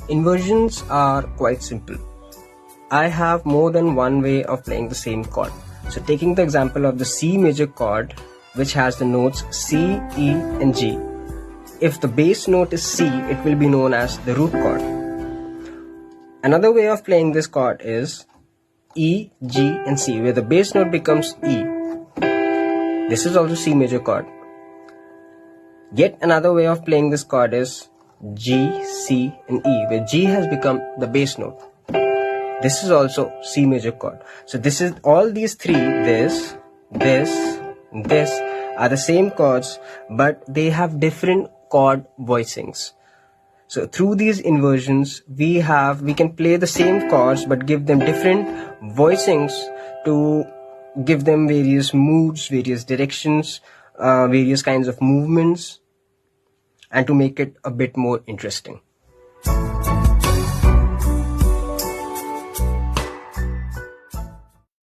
Inversions are quite simple. I have more than one way of playing the same chord. So taking the example of the C major chord, which has the notes C, E and G. If the bass note is C, it will be known as the root chord. Another way of playing this chord is E, G and C, where the bass note becomes E. This is also C major chord. Yet another way of playing this chord is G, C and E, where G has become the bass note. This is also C major chord. So this is all these three, this, and this are the same chords, but they have different chord voicings. So through these inversions, we can play the same chords but give them different voicings to give them various moods, various directions, various kinds of movements, and to make it a bit more interesting.